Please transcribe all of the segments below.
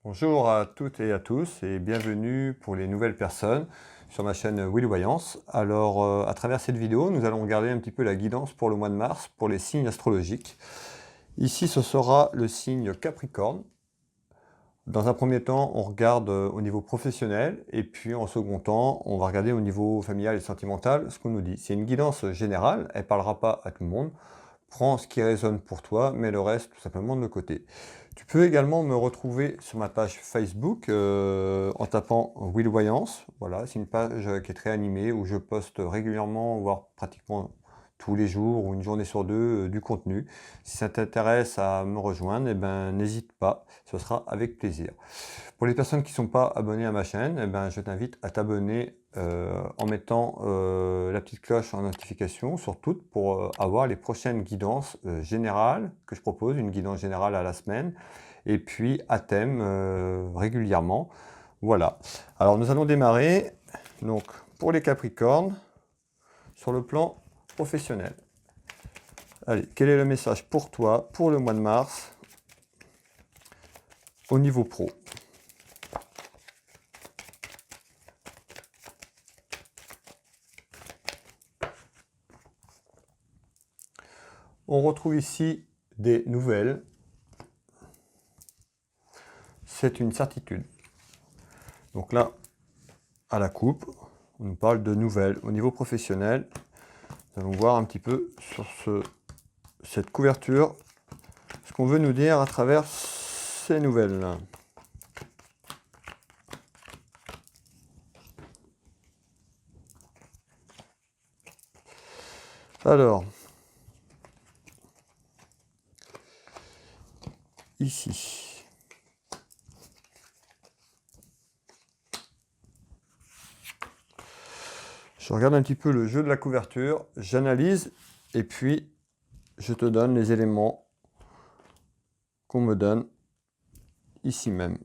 Bonjour à toutes et à tous et bienvenue pour les nouvelles personnes sur ma chaîne Will Voyance. Alors à travers cette vidéo, nous allons regarder un petit peu la guidance pour le mois de mars pour les signes astrologiques. Ici, ce sera le signe Capricorne. Dans un premier temps, on regarde au niveau professionnel et puis en second temps, on va regarder au niveau familial et sentimental ce qu'on nous dit. C'est une guidance générale, elle ne parlera pas à tout le monde. Prends ce qui résonne pour toi, mais le reste tout simplement de côté. Tu peux également me retrouver sur ma page Facebook en tapant Will Voyance. Voilà, c'est une page qui est très animée où je poste régulièrement, voire pratiquement tous les jours ou une journée sur deux du contenu. Si ça t'intéresse à me rejoindre, eh ben, n'hésite pas, ce sera avec plaisir. Pour les personnes qui ne sont pas abonnées à ma chaîne, eh ben, je t'invite à t'abonner en mettant la petite cloche en notification sur toutes pour avoir les prochaines guidances générales que je propose, une guidance générale à la semaine, et puis à thème régulièrement. Voilà. Alors nous allons démarrer donc pour les Capricornes sur le plan professionnel. Allez, quel est le message pour toi pour le mois de mars au niveau pro? On retrouve ici des nouvelles. C'est une certitude. Donc là, à la coupe, on nous parle de nouvelles. Au niveau professionnel, nous allons voir un petit peu sur cette couverture, ce qu'on veut nous dire à travers ces nouvelles. Alors, ici, je regarde un petit peu le jeu de la couverture, j'analyse et puis je te donne les éléments qu'on me donne ici même.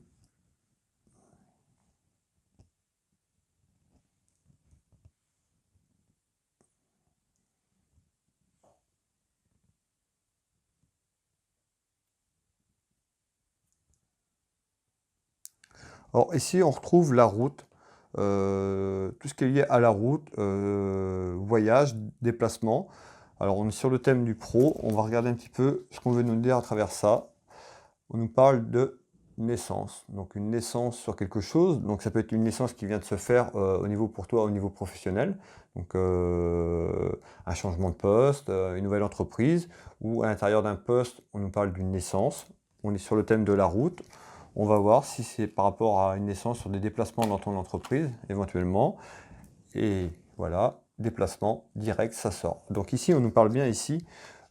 Alors ici, on retrouve la route, tout ce qui est lié à la route, voyage, déplacement. Alors on est sur le thème du pro, on va regarder un petit peu ce qu'on veut nous dire à travers ça. On nous parle de naissance, donc une naissance sur quelque chose, donc ça peut être une naissance qui vient de se faire au niveau pour toi, au niveau professionnel, donc un changement de poste, une nouvelle entreprise, ou à l'intérieur d'un poste, on nous parle d'une naissance. On est sur le thème de la route. On va voir si c'est par rapport à une naissance sur des déplacements dans ton entreprise, éventuellement. Et voilà, déplacement direct, ça sort. Donc ici, on nous parle bien ici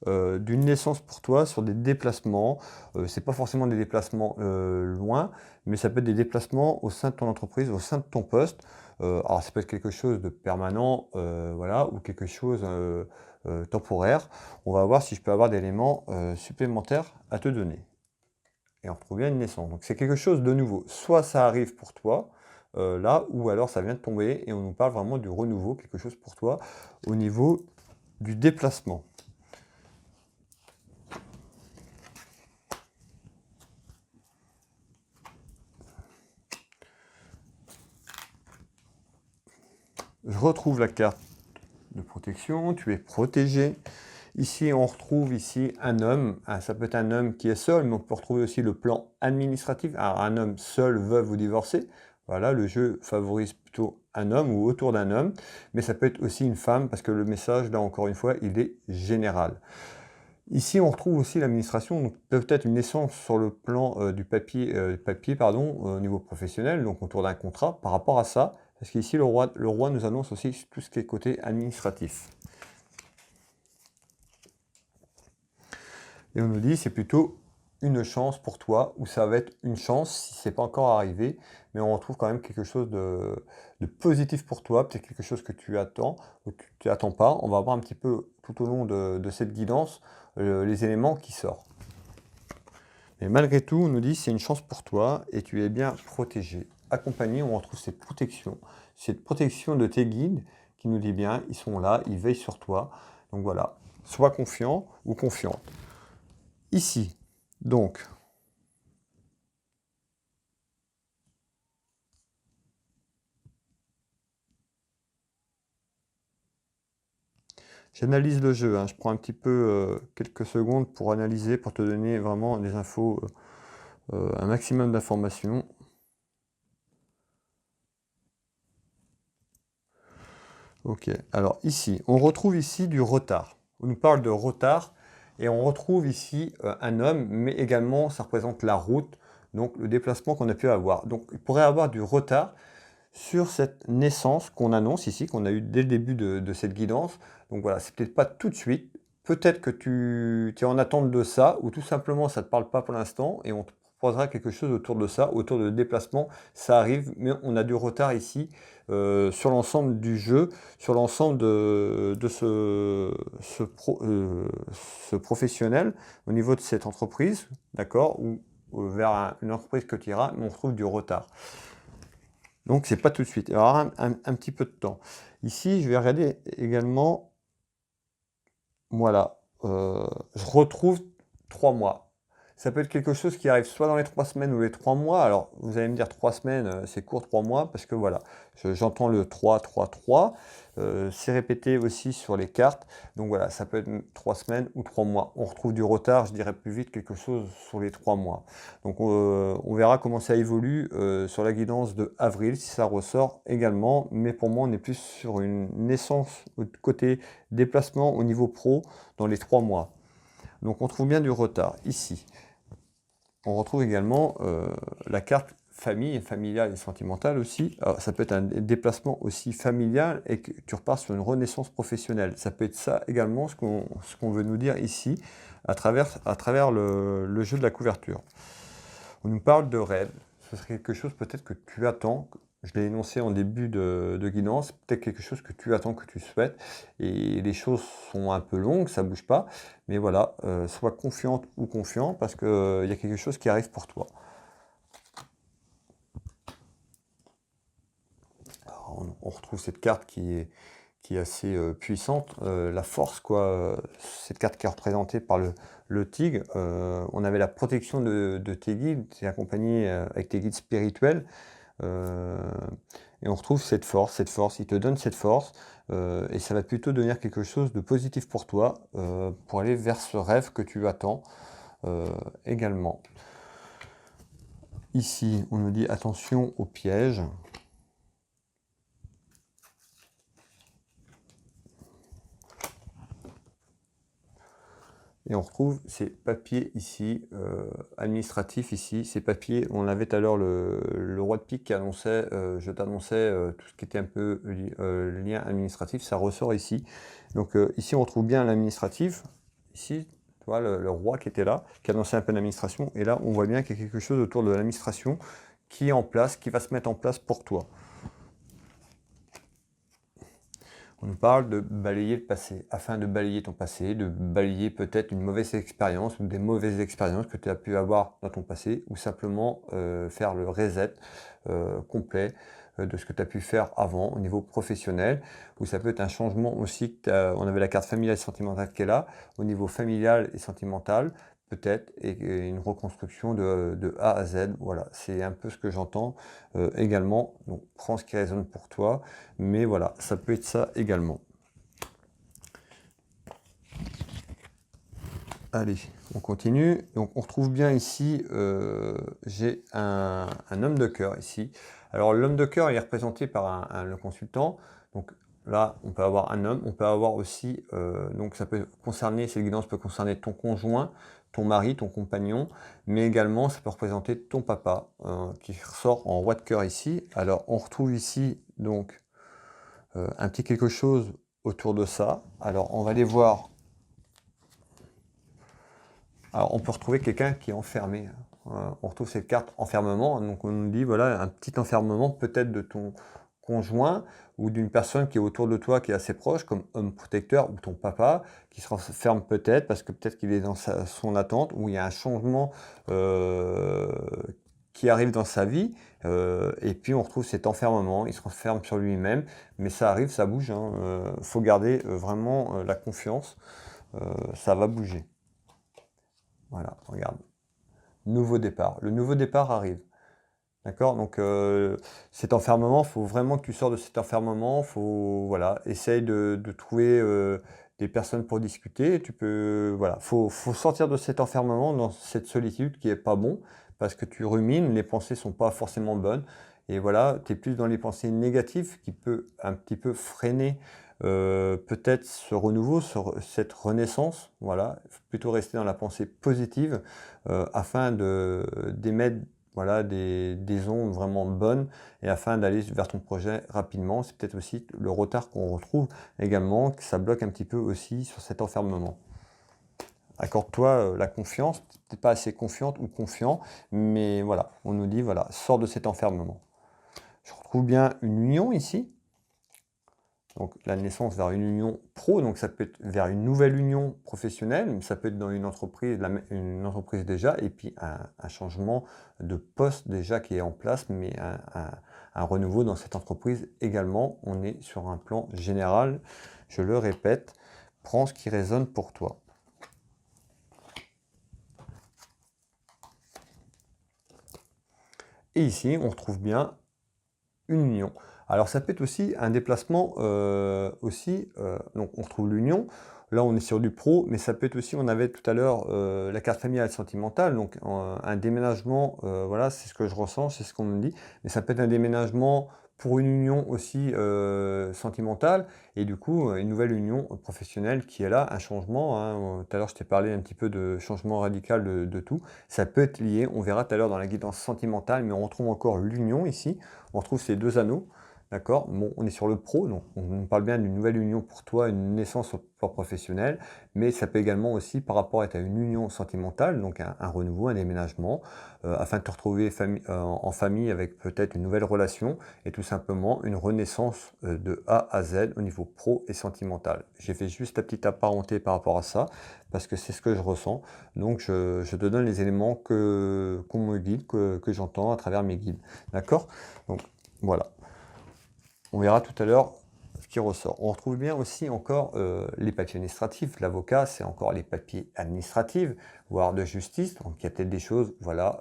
d'une naissance pour toi sur des déplacements. C'est pas forcément des déplacements loin, mais ça peut être des déplacements au sein de ton entreprise, au sein de ton poste. Alors ça peut être quelque chose de permanent, voilà, ou quelque chose temporaire. On va voir si je peux avoir des éléments supplémentaires à te donner. Et on retrouve bien une naissance. Donc c'est quelque chose de nouveau. Soit ça arrive pour toi, là, ou alors ça vient de tomber et on nous parle vraiment du renouveau, quelque chose pour toi au niveau du déplacement. Je retrouve la carte de protection, tu es protégé. Ici, on retrouve ici un homme. Ah, ça peut être un homme qui est seul, mais on peut retrouver aussi le plan administratif. Alors, un homme seul, veuve ou divorcé. Voilà, le jeu favorise plutôt un homme ou autour d'un homme. Mais ça peut être aussi une femme, parce que le message, là, encore une fois, il est général. Ici, on retrouve aussi l'administration, donc peut-être une naissance sur le plan du papier, au niveau professionnel, donc autour d'un contrat, par rapport à ça, parce qu'ici, le roi nous annonce aussi tout ce qui est côté administratif. Et on nous dit c'est plutôt une chance pour toi, ou ça va être une chance si ce n'est pas encore arrivé, mais on retrouve quand même quelque chose de positif pour toi, peut-être quelque chose que tu attends ou que tu n'attends pas. On va voir un petit peu tout au long de cette guidance les éléments qui sortent. Mais malgré tout, on nous dit c'est une chance pour toi et tu es bien protégé. Accompagné, on retrouve cette protection de tes guides qui nous dit bien, ils sont là, ils veillent sur toi. Donc voilà, sois confiant ou confiante. Ici, donc, J'analyse le jeu, hein. Je prends un petit peu quelques secondes pour analyser, pour te donner vraiment des infos, un maximum d'informations. Ok, alors ici, on retrouve ici du retard. On nous parle de retard et on retrouve ici un homme, mais également ça représente la route, donc le déplacement qu'on a pu avoir. Donc il pourrait avoir du retard sur cette naissance qu'on annonce ici, qu'on a eu dès le début de cette guidance. Donc voilà, c'est peut-être pas tout de suite. Peut-être que tu es en attente de ça, ou tout simplement ça ne te parle pas pour l'instant, et on te proposera quelque chose autour de ça, autour de déplacement. Ça arrive, mais on a du retard ici sur l'ensemble du jeu, sur l'ensemble de ce professionnel, au niveau de cette entreprise, d'accord, ou vers une entreprise que tu iras, mais on retrouve du retard. Donc c'est pas tout de suite. Il va y avoir un petit peu de temps. Ici, je vais regarder également, voilà, je retrouve 3 mois. Ça peut être quelque chose qui arrive soit dans les 3 semaines ou les 3 mois. Alors, vous allez me dire 3 semaines, c'est court, 3 mois, parce que voilà, j'entends le 3, 3, 3. C'est répété aussi sur les cartes. Donc voilà, ça peut être 3 semaines ou 3 mois. On retrouve du retard, je dirais plus vite quelque chose sur les 3 mois. Donc on verra comment ça évolue sur la guidance de avril, si ça ressort également. Mais pour moi, on est plus sur une naissance côté déplacement au niveau pro dans les 3 mois. Donc on trouve bien du retard ici. On retrouve également la carte famille, familiale et sentimentale aussi. Alors, ça peut être un déplacement aussi familial et que tu repars sur une renaissance professionnelle. Ça peut être ça également ce qu'on veut nous dire ici à travers le jeu de la couverture. On nous parle de rêve. Ce serait quelque chose peut-être que tu attends. Je l'ai énoncé en début de guidance, peut-être quelque chose que tu attends, que tu souhaites, et les choses sont un peu longues, ça bouge pas, mais voilà, sois confiante ou confiant, parce qu'il y a quelque chose qui arrive pour toi. Alors, on retrouve cette carte qui est assez puissante, la force, quoi. Cette carte qui est représentée par le tigre. On avait la protection de tes guides, tu es accompagné avec tes guides spirituels. Et on retrouve cette force, il te donne cette force, et ça va plutôt devenir quelque chose de positif pour toi, pour aller vers ce rêve que tu attends également. Ici, on nous dit attention aux pièges. Et on retrouve ces papiers ici, administratifs ici. Ces papiers, on avait tout à l'heure le roi de pique qui annonçait, je t'annonçais tout ce qui était un peu lien administratif, ça ressort ici. Donc ici, on retrouve bien l'administratif. Ici, tu vois, le roi qui était là, qui annonçait un peu l'administration. Et là, on voit bien qu'il y a quelque chose autour de l'administration qui est en place, qui va se mettre en place pour toi. On nous parle de balayer le passé, afin de balayer ton passé, de balayer peut-être une mauvaise expérience ou des mauvaises expériences que tu as pu avoir dans ton passé, ou simplement faire le reset complet de ce que tu as pu faire avant au niveau professionnel, ou ça peut être un changement aussi, on avait la carte familiale et sentimentale qui est là, au niveau familial et sentimental, peut-être, et une reconstruction de A à Z. Voilà, c'est un peu ce que j'entends également. Donc, prends ce qui résonne pour toi, mais voilà, ça peut être ça également. Allez, on continue. Donc, on retrouve bien ici, j'ai un homme de cœur ici. Alors, l'homme de cœur est représenté par le consultant. Donc, là, on peut avoir un homme, on peut avoir aussi, donc ça peut concerner, cette guidance peut concerner ton conjoint, ton mari, ton compagnon, mais également ça peut représenter ton papa, qui ressort en roi de cœur ici. Alors, on retrouve ici, donc, un petit quelque chose autour de ça. Alors, on va aller voir. Alors, on peut retrouver quelqu'un qui est enfermé. On retrouve cette carte enfermement. Donc, on nous dit, voilà, un petit enfermement peut-être de ton conjoint ou d'une personne qui est autour de toi, qui est assez proche, comme homme protecteur ou ton papa, qui se renferme peut-être parce que peut-être qu'il est dans son attente, ou il y a un changement qui arrive dans sa vie. Et puis, on retrouve cet enfermement. Il se renferme sur lui-même. Mais ça arrive, ça bouge. Faut garder vraiment la confiance. Ça va bouger. Voilà, regarde. Nouveau départ. Le nouveau départ arrive. D'accord? Donc cet enfermement, il faut vraiment que tu sors de cet enfermement. Faut, voilà, essaye de trouver des personnes pour discuter. Tu peux, voilà, faut sortir de cet enfermement, dans cette solitude qui est pas bon, parce que tu rumines, les pensées sont pas forcément bonnes. Et voilà, tu es plus dans les pensées négatives qui peut un petit peu freiner peut-être ce renouveau, cette renaissance. Voilà, plutôt rester dans la pensée positive afin d'émettre voilà, des ondes vraiment bonnes et afin d'aller vers ton projet rapidement. C'est peut-être aussi le retard qu'on retrouve également, que ça bloque un petit peu aussi sur cet enfermement. Accorde-toi la confiance, tu n'es pas assez confiante ou confiant, mais voilà, on nous dit, voilà, sors de cet enfermement. Je retrouve bien une union ici, donc la naissance vers une union pro, donc ça peut être vers une nouvelle union professionnelle, ça peut être dans une entreprise déjà, et puis un changement de poste déjà qui est en place, mais un renouveau dans cette entreprise également. On est sur un plan général, je le répète, prends ce qui résonne pour toi. Et ici, on retrouve bien une union. Alors ça peut être aussi un déplacement donc on retrouve l'union, là on est sur du pro, mais ça peut être aussi, on avait tout à l'heure la carte familiale sentimentale, donc un déménagement, voilà, c'est ce que je ressens, c'est ce qu'on me dit, mais ça peut être un déménagement pour une union aussi sentimentale, et du coup une nouvelle union professionnelle qui est là, un changement, hein. Tout à l'heure je t'ai parlé un petit peu de changement radical de tout, ça peut être lié, on verra tout à l'heure dans la guidance sentimentale, mais on retrouve encore l'union ici, on retrouve ces deux anneaux, d'accord? Bon, on est sur le pro, donc on parle bien d'une nouvelle union pour toi, une naissance au plan professionnel, mais ça peut également aussi par rapport à une union sentimentale, donc un renouveau, un déménagement, afin de te retrouver en famille avec peut-être une nouvelle relation et tout simplement une renaissance de A à Z au niveau pro et sentimental. J'ai fait juste la petite apparenté par rapport à ça, parce que c'est ce que je ressens, donc je te donne les éléments qu'on me guide, que j'entends à travers mes guides, d'accord? Donc voilà. On verra tout à l'heure ce qui ressort. On retrouve bien aussi encore les papiers administratifs. L'avocat, c'est encore les papiers administratifs, voire de justice. Donc il y a peut-être des choses voilà,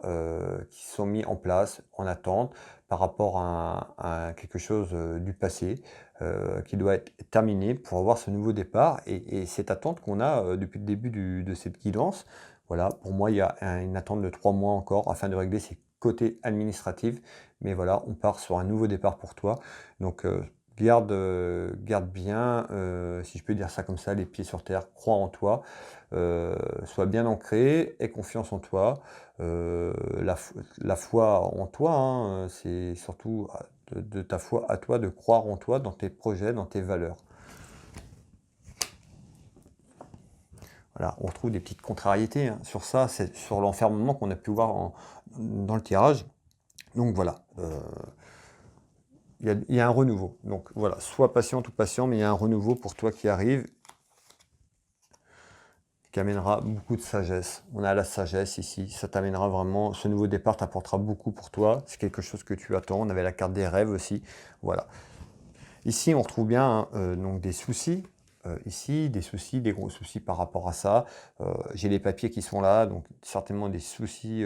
qui sont mises en place, en attente, par rapport à quelque chose du passé qui doit être terminé pour avoir ce nouveau départ. Et cette attente qu'on a depuis le début de cette guidance, voilà, pour moi, il y a une attente de 3 mois encore afin de régler ces côtés administratifs. Mais voilà, on part sur un nouveau départ pour toi. Donc garde bien, si je peux dire ça comme ça, les pieds sur terre, crois en toi, sois bien ancré, aie confiance en toi. La foi en toi, hein, c'est surtout de ta foi à toi, de croire en toi, dans tes projets, dans tes valeurs. Voilà, on retrouve des petites contrariétés hein, sur ça, c'est sur l'enfermement qu'on a pu voir dans le tirage. Donc voilà, il y a un renouveau. Donc voilà, sois patient ou patient, mais il y a un renouveau pour toi qui arrive, qui amènera beaucoup de sagesse. On a la sagesse ici, ça t'amènera vraiment, ce nouveau départ t'apportera beaucoup pour toi, c'est quelque chose que tu attends. On avait la carte des rêves aussi, voilà. Ici, on retrouve bien donc des soucis. Ici, des soucis, des gros soucis par rapport à ça. J'ai les papiers qui sont là, donc certainement des soucis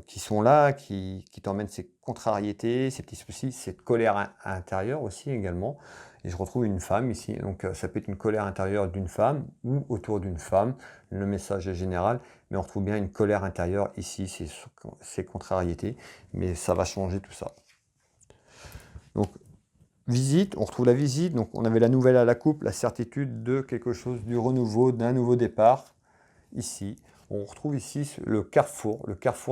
qui sont là, qui t'emmènent ces contrariétés, ces petits soucis, cette colère à l'intérieur aussi également. Et je retrouve une femme ici, donc ça peut être une colère intérieure d'une femme ou autour d'une femme, le message est général, mais on retrouve bien une colère intérieure ici, ces contrariétés, mais ça va changer tout ça. Donc visite, on retrouve la visite, donc on avait la nouvelle à la coupe, la certitude de quelque chose, du renouveau, d'un nouveau départ, ici. On retrouve ici le carrefour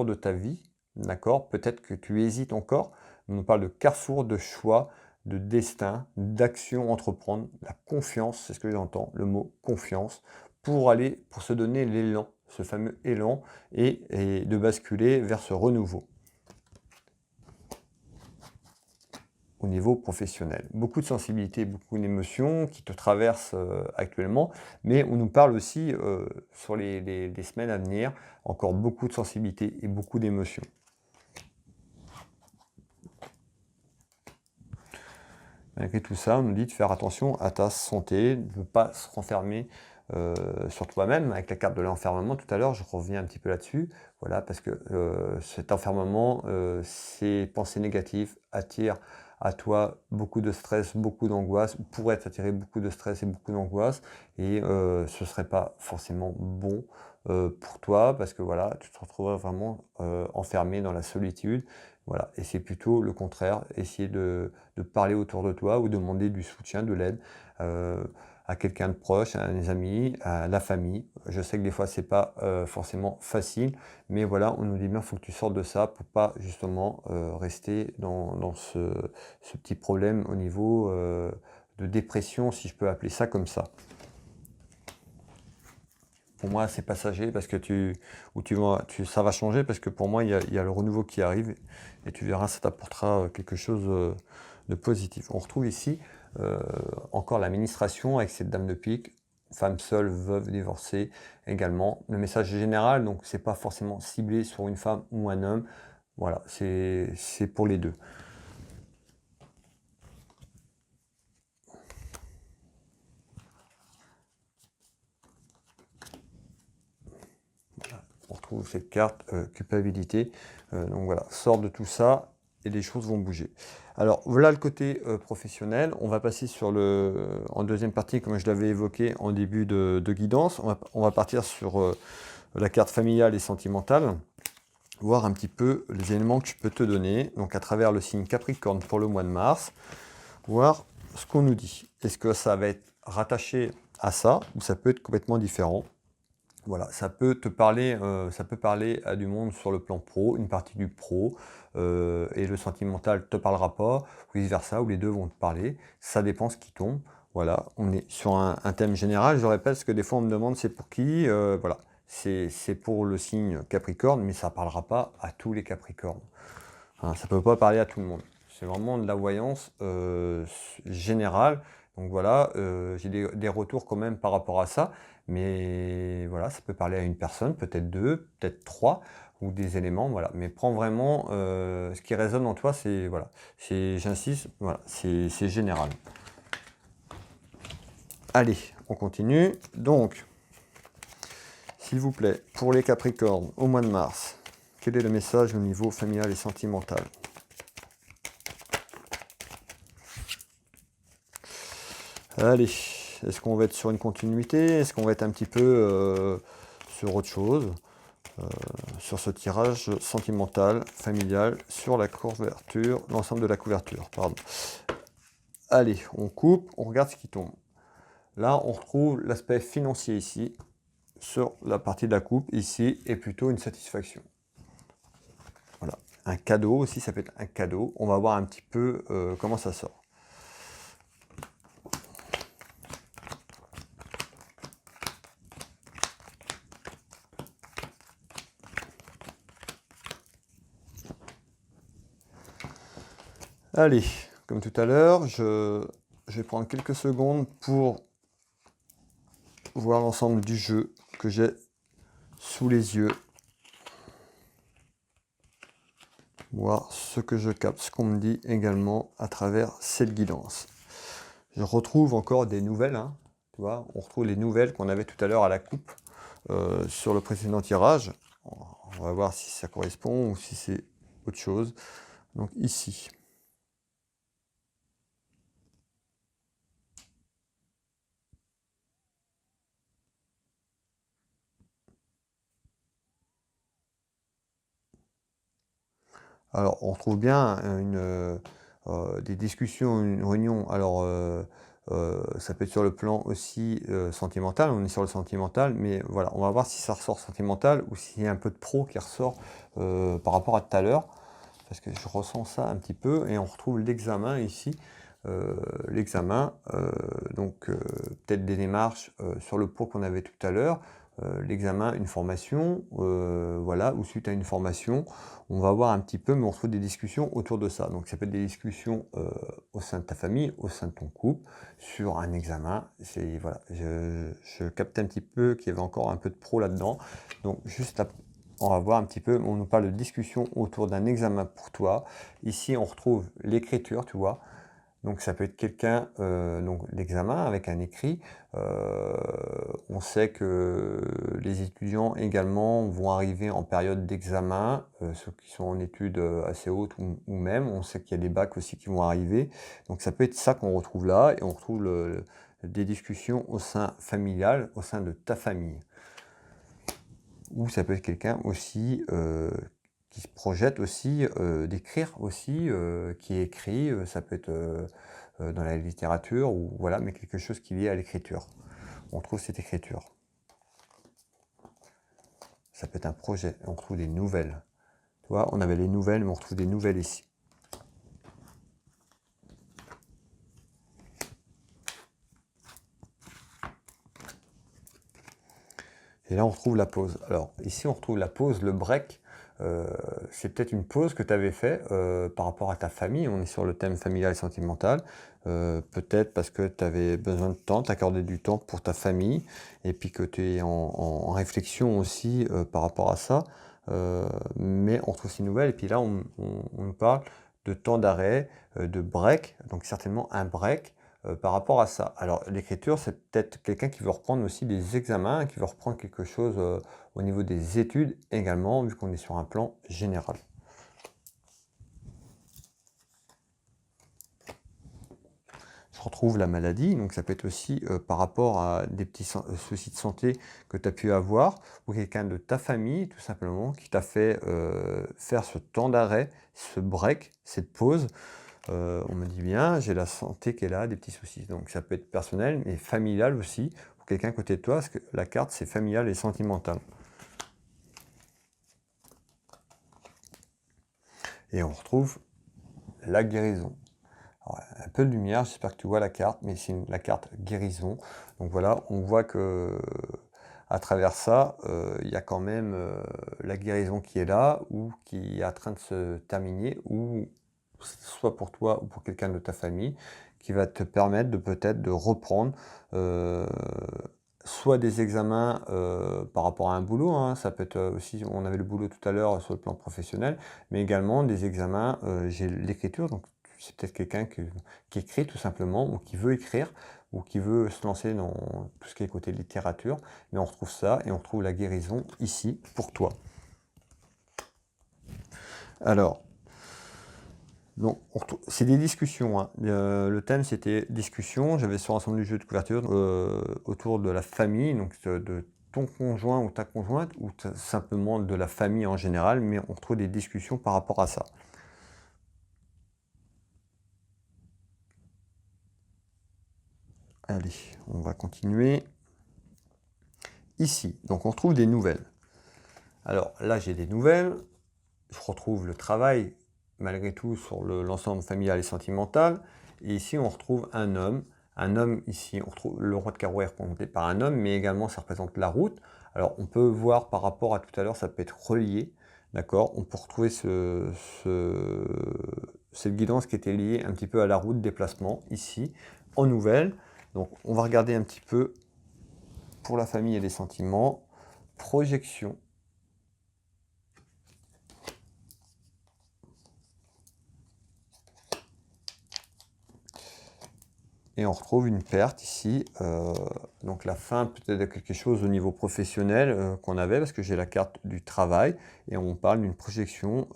de ta vie, d'accord? Peut-être que tu hésites encore, mais on parle de carrefour, de choix, de destin, d'action, entreprendre, la confiance, c'est ce que j'entends, le mot confiance, pour se donner l'élan, ce fameux élan, et de basculer vers ce renouveau. Au niveau professionnel. Beaucoup de sensibilité, beaucoup d'émotions qui te traversent actuellement, mais on nous parle aussi sur les semaines à venir, encore beaucoup de sensibilité et beaucoup d'émotions. Malgré tout ça, on nous dit de faire attention à ta santé, de ne pas se renfermer sur toi-même. Avec la carte de l'enfermement tout à l'heure, je reviens un petit peu là-dessus, voilà, parce que cet enfermement, ces pensées négatives attirent à toi beaucoup de stress, beaucoup d'angoisse, ou pourrait t'attirer beaucoup de stress et beaucoup d'angoisse, et ce serait pas forcément bon pour toi, parce que voilà, tu te retrouveras vraiment enfermé dans la solitude. Voilà, et c'est plutôt le contraire, essayer de parler autour de toi ou demander du soutien, de l'aide à quelqu'un de proche, à des amis, à la famille. Je sais que des fois, c'est pas forcément facile, mais voilà, on nous dit bien, il faut que tu sortes de ça pour pas justement rester dans ce petit problème au niveau de dépression, si je peux appeler ça comme ça. Pour moi, c'est passager parce que ça va changer parce que pour moi, il y a le renouveau qui arrive et tu verras, ça t'apportera quelque chose de positif. On retrouve ici encore l'administration avec cette dame de pique, femme seule, veuve, divorcée également. Le message est général, donc c'est pas forcément ciblé sur une femme ou un homme. Voilà, c'est pour les deux. On retrouve cette carte culpabilité. Donc voilà, sort de tout ça et les choses vont bouger. Alors voilà le côté professionnel. On va passer sur en deuxième partie, comme je l'avais évoqué en début de guidance. On va partir sur la carte familiale et sentimentale, voir un petit peu les éléments que je peux te donner, donc à travers le signe Capricorne pour le mois de mars, voir ce qu'on nous dit. Est-ce que ça va être rattaché à ça ou ça peut être complètement différent? Voilà, ça peut parler à du monde sur le plan pro, une partie du pro, et le sentimental te parlera pas, ou vice versa, ou les deux vont te parler. Ça dépend ce qui tombe. Voilà, on est sur un thème général. Je répète, parce que des fois on me demande c'est pour qui. Voilà, c'est pour le signe Capricorne, mais ça parlera pas à tous les Capricornes. Hein, ça peut pas parler à tout le monde. C'est vraiment de la voyance générale. Donc voilà, j'ai des retours quand même par rapport à ça. Mais voilà, ça peut parler à une personne, peut-être deux, peut-être trois, ou des éléments, voilà. Mais prends vraiment ce qui résonne en toi, c'est, voilà, j'insiste, voilà, c'est général. Allez, on continue. Donc, s'il vous plaît, pour les Capricornes, au mois de mars, quel est le message au niveau familial et sentimental? Allez, est-ce qu'on va être sur une continuité? Est-ce qu'on va être un petit peu sur autre chose? Sur ce tirage sentimental, familial, sur la couverture, l'ensemble de la couverture, pardon. Allez, on coupe, on regarde ce qui tombe. Là, on retrouve l'aspect financier ici, sur la partie de la coupe, ici, est plutôt une satisfaction. Voilà, un cadeau aussi, ça peut être un cadeau. On va voir un petit peu comment ça sort. Allez, comme tout à l'heure, je vais prendre quelques secondes pour voir l'ensemble du jeu que j'ai sous les yeux. Voir ce que je capte, ce qu'on me dit également à travers cette guidance. Je retrouve encore des nouvelles, hein, tu vois, on retrouve les nouvelles qu'on avait tout à l'heure à la coupe sur le précédent tirage. On va voir si ça correspond ou si c'est autre chose. Donc ici. Alors, on retrouve bien des discussions, une réunion. Alors, ça peut être sur le plan aussi sentimental, on est sur le sentimental, mais voilà, on va voir si ça ressort sentimental ou s'il y a un peu de pro qui ressort par rapport à tout à l'heure, parce que je ressens ça un petit peu, et on retrouve l'examen ici. L'examen, donc peut-être des démarches sur le pro qu'on avait tout à l'heure, l'examen, une formation, voilà, ou suite à une formation, on va voir un petit peu, mais on retrouve des discussions autour de ça. Donc ça peut être des discussions au sein de ta famille, au sein de ton couple, sur un examen. Voilà, je capte un petit peu qu'il y avait encore un peu de pro là-dedans. Donc juste après, on va voir un petit peu, on nous parle de discussion autour d'un examen pour toi. Ici, on retrouve l'écriture, tu vois. Donc ça peut être quelqu'un, donc l'examen avec un écrit. On sait que les étudiants également vont arriver en période d'examen, ceux qui sont en études, assez hautes ou même, on sait qu'il y a des bacs aussi qui vont arriver. Donc ça peut être ça qu'on retrouve là et on retrouve des discussions au sein familial, au sein de ta famille. Ou ça peut être quelqu'un aussi, qui se projette aussi, d'écrire aussi, qui écrit, ça peut être, dans la littérature ou voilà, mais quelque chose qui est lié à l'écriture. On trouve cette écriture. Ça peut être un projet, on trouve des nouvelles. Tu vois, on avait les nouvelles, mais on retrouve des nouvelles ici. Et là, on retrouve la pause. Alors, ici, on retrouve la pause, le break. C'est peut-être une pause que tu avais fait par rapport à ta famille. On est sur le thème familial et sentimental. Peut-être parce que tu avais besoin de temps, t'accorder du temps pour ta famille, et puis que tu es en réflexion aussi par rapport à ça. Mais on trouve ces nouvelles, et puis là, on nous parle de temps d'arrêt, de break, donc certainement un break par rapport à ça. Alors l'écriture, c'est peut-être quelqu'un qui veut reprendre aussi des examens, qui veut reprendre quelque chose au niveau des études également, vu qu'on est sur un plan général. Je retrouve la maladie, donc ça peut être aussi par rapport à des petits soucis de santé que tu as pu avoir, ou quelqu'un de ta famille, tout simplement, qui t'a fait faire ce temps d'arrêt, ce break, cette pause. On me dit bien, j'ai la santé qui est là, des petits soucis. Donc ça peut être personnel, mais familial aussi, pour quelqu'un à côté de toi, parce que la carte, c'est familial et sentimental. Et on retrouve la guérison. Alors, un peu de lumière, j'espère que tu vois la carte, mais c'est la carte guérison. Donc voilà, on voit que à travers ça, il y a quand même la guérison qui est là, ou qui est en train de se terminer, ou soit pour toi ou pour quelqu'un de ta famille, qui va te permettre de peut-être de reprendre soit des examens par rapport à un boulot, hein, ça peut être aussi, on avait le boulot tout à l'heure sur le plan professionnel, mais également des examens, j'ai l'écriture, donc c'est peut-être quelqu'un qui écrit tout simplement, ou qui veut écrire, ou qui veut se lancer dans tout ce qui est côté littérature, mais on retrouve ça, et on retrouve la guérison ici pour toi. Alors, donc, c'est des discussions, hein. Le thème, c'était discussion. J'avais sur l'ensemble du jeu de couverture autour de la famille, donc de ton conjoint ou ta conjointe, ou simplement de la famille en général, mais on retrouve des discussions par rapport à ça. Allez, on va continuer. Ici, donc on retrouve des nouvelles. Alors là, j'ai des nouvelles. Je retrouve le travail, malgré tout, sur l'ensemble familial et sentimental. Et ici, on retrouve un homme. Un homme, ici, on retrouve le roi de carreau est représenté par un homme, mais également, ça représente la route. Alors, on peut voir par rapport à tout à l'heure, ça peut être relié. D'accord? On peut retrouver cette guidance qui était liée un petit peu à la route, déplacement, ici, en nouvelle. Donc, on va regarder un petit peu pour la famille et les sentiments. Projection. Et on retrouve une perte ici, donc la fin peut-être de quelque chose au niveau professionnel qu'on avait, parce que j'ai la carte du travail, et on parle d'une projection,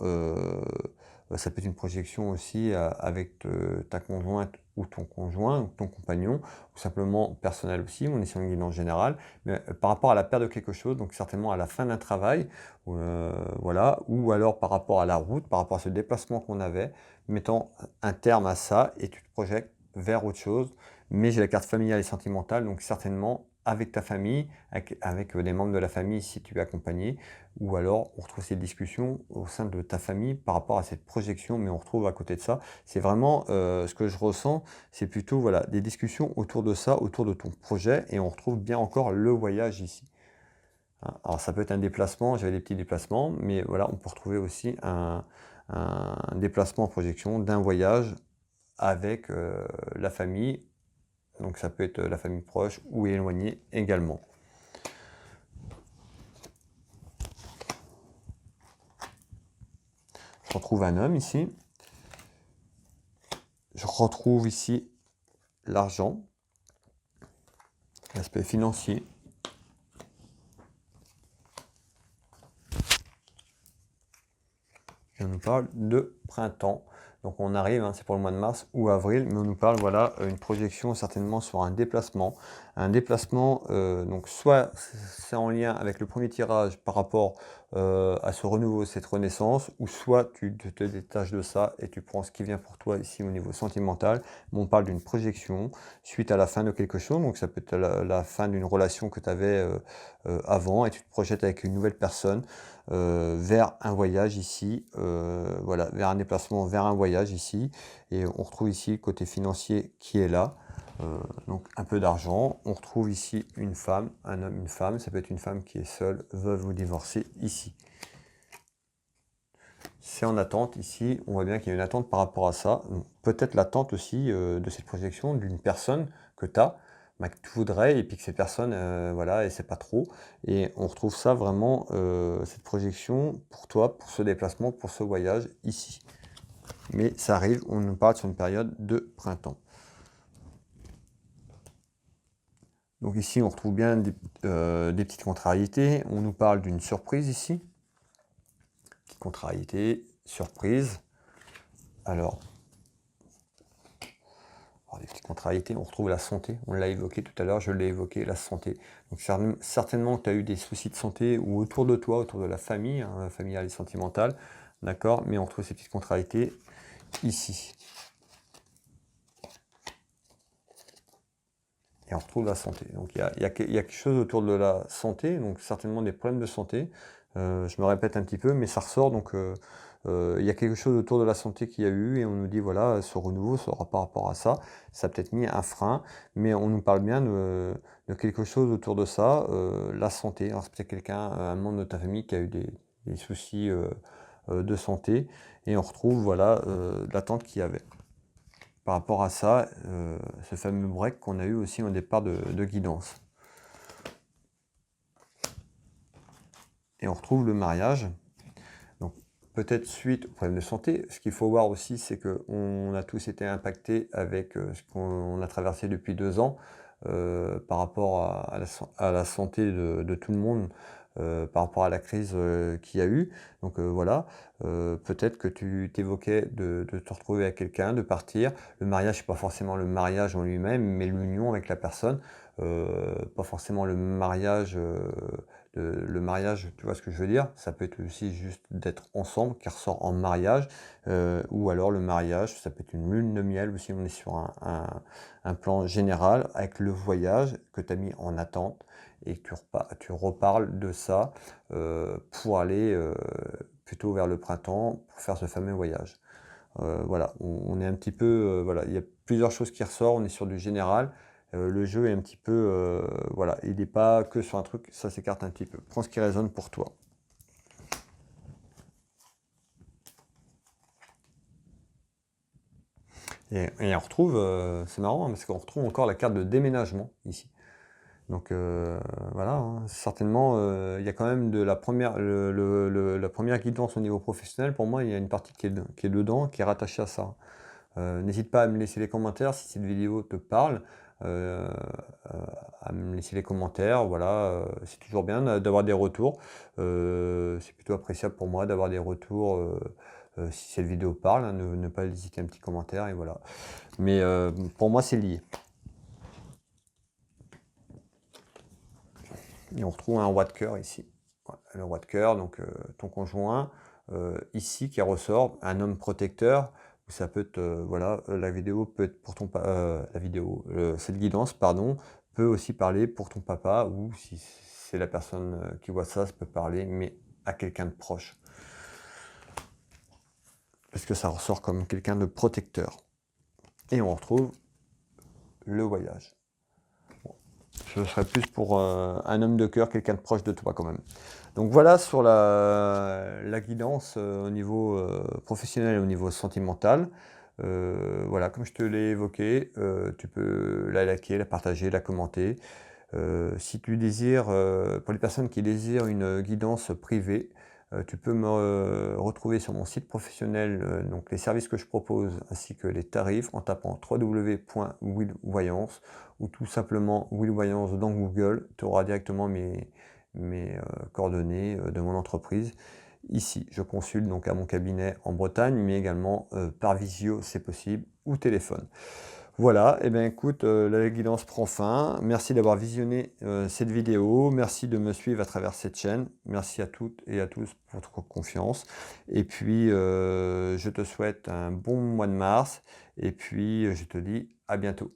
ça peut être une projection aussi avec ta conjointe ou ton conjoint, ou ton compagnon, ou simplement personnel aussi, on est sur une guidance générale, mais par rapport à la perte de quelque chose, donc certainement à la fin d'un travail, voilà, ou alors par rapport à la route, par rapport à ce déplacement qu'on avait, mettant un terme à ça, et tu te projettes vers autre chose, mais j'ai la carte familiale et sentimentale, donc certainement avec ta famille, avec des membres de la famille si tu es accompagné, ou alors on retrouve ces discussions au sein de ta famille par rapport à cette projection, mais on retrouve à côté de ça, c'est vraiment ce que je ressens, c'est plutôt voilà, des discussions autour de ça, autour de ton projet, et on retrouve bien encore le voyage ici. Hein, alors ça peut être un déplacement, j'avais des petits déplacements, mais voilà, on peut retrouver aussi un déplacement en projection d'un voyage avec la famille, donc ça peut être la famille proche ou éloignée également. Je retrouve un homme ici. Je Je retrouve ici l'argent, l'aspect financier. Et on nous parle de printemps. Donc on arrive, hein, c'est pour le mois de mars ou avril, mais on nous parle, voilà, une projection certainement sur un déplacement. Un déplacement, donc soit c'est en lien avec le premier tirage par rapport à ce renouveau, cette renaissance, ou soit tu te détaches de ça et tu prends ce qui vient pour toi ici au niveau sentimental. Mais on parle d'une projection suite à la fin de quelque chose, donc ça peut être la fin d'une relation que tu avais avant et tu te projettes avec une nouvelle personne. Vers un voyage ici, voilà, vers un déplacement, vers un voyage ici, et on retrouve ici le côté financier qui est là, donc un peu d'argent. On retrouve ici une femme, un homme, une femme, ça peut être une femme qui est seule, veuve ou divorcée ici. C'est en attente ici, on voit bien qu'il y a une attente par rapport à ça, peut-être l'attente aussi de cette projection d'une personne que tu as, bah, que tu voudrais, et puis que cette personne, voilà, et c'est pas trop. Et on retrouve ça vraiment, cette projection pour toi, pour ce déplacement, pour ce voyage ici. Mais ça arrive, on nous parle sur une période de printemps. Donc ici, on retrouve bien des petites contrariétés. On nous parle d'une surprise ici. Petite contrariété, surprise. Alors, des petites contrariétés, on retrouve la santé, on l'a évoqué tout à l'heure, je l'ai évoqué, la santé. Donc certainement que tu as eu des soucis de santé ou autour de toi, autour de la famille, hein, familiale et sentimentale, d'accord, mais on retrouve ces petites contrariétés ici. Et on retrouve la santé. Donc il y a quelque chose autour de la santé, donc certainement des problèmes de santé. Je me répète un petit peu, mais ça ressort, donc il y a quelque chose autour de la santé qu'il y a eu, et on nous dit, voilà, ce renouveau sera par rapport à ça. Ça a peut-être mis un frein, mais on nous parle bien de quelque chose autour de ça, la santé. Alors c'est peut-être quelqu'un, un membre de ta famille qui a eu des soucis de santé, et on retrouve, voilà, l'attente qu'il y avait. Par rapport à ça, ce fameux break qu'on a eu aussi au départ de guidance. Et on retrouve le mariage. Donc peut-être suite au problème de santé. Ce qu'il faut voir aussi, c'est qu'on a tous été impactés avec ce qu'on a traversé depuis 2 ans par rapport à la santé de tout le monde. Par rapport à la crise qu'il y a eu. Donc voilà, peut-être que tu t'évoquais de te retrouver avec quelqu'un, de partir. Le mariage, c'est pas forcément le mariage en lui-même, mais l'union avec la personne. Pas forcément le mariage, tu vois ce que je veux dire? Ça peut être aussi juste d'être ensemble, qui ressort en mariage, ou alors le mariage, ça peut être une lune de miel aussi, on est sur un plan général, avec le voyage que tu as mis en attente, et que tu reparles de ça pour aller plutôt vers le printemps, pour faire ce fameux voyage. Voilà, on est un petit peu, voilà, il y a plusieurs choses qui ressortent, on est sur du général. Le jeu est un petit peu, voilà, il n'est pas que sur un truc, ça s'écarte un petit peu. Prends ce qui résonne pour toi. Et on retrouve, c'est marrant, hein, parce qu'on retrouve encore la carte de déménagement ici. Donc voilà, hein, certainement, il y a quand même de la première, la première guidance au niveau professionnel. Pour moi, il y a une partie qui est dedans, qui est rattachée à ça. N'hésite pas à me laisser les commentaires si cette vidéo te parle, à me laisser les commentaires. Voilà, c'est toujours bien d'avoir des retours. C'est plutôt appréciable pour moi d'avoir des retours si cette vidéo parle, hein, ne pas hésiter un petit commentaire, et voilà. Mais pour moi, c'est lié. Et on retrouve un roi de cœur ici. Voilà, le roi de cœur, donc ton conjoint, ici qui ressort, un homme protecteur. Ça peut être, voilà, la vidéo peut être pour ton cette guidance, pardon, peut aussi parler pour ton papa, ou si c'est la personne qui voit ça, ça peut parler, mais à quelqu'un de proche. Parce que ça ressort comme quelqu'un de protecteur. Et on retrouve le voyage. Ce serait plus pour un homme de cœur, quelqu'un de proche de toi quand même. Donc voilà sur la guidance au niveau professionnel et au niveau sentimental. Voilà, comme je te l'ai évoqué, tu peux la liker, la partager, la commenter. Si tu désires, pour les personnes qui désirent une guidance privée, Tu peux me retrouver sur mon site professionnel, donc les services que je propose ainsi que les tarifs en tapant www.willvoyance ou tout simplement Will Voyance dans Google. Tu auras directement mes coordonnées de mon entreprise. Ici, je consulte donc à mon cabinet en Bretagne, mais également par visio, c'est possible, ou téléphone. Voilà, et bien écoute, la guidance prend fin. Merci d'avoir visionné cette vidéo. Merci de me suivre à travers cette chaîne. Merci à toutes et à tous pour votre confiance. Et puis, je te souhaite un bon mois de mars. Et puis, je te dis à bientôt.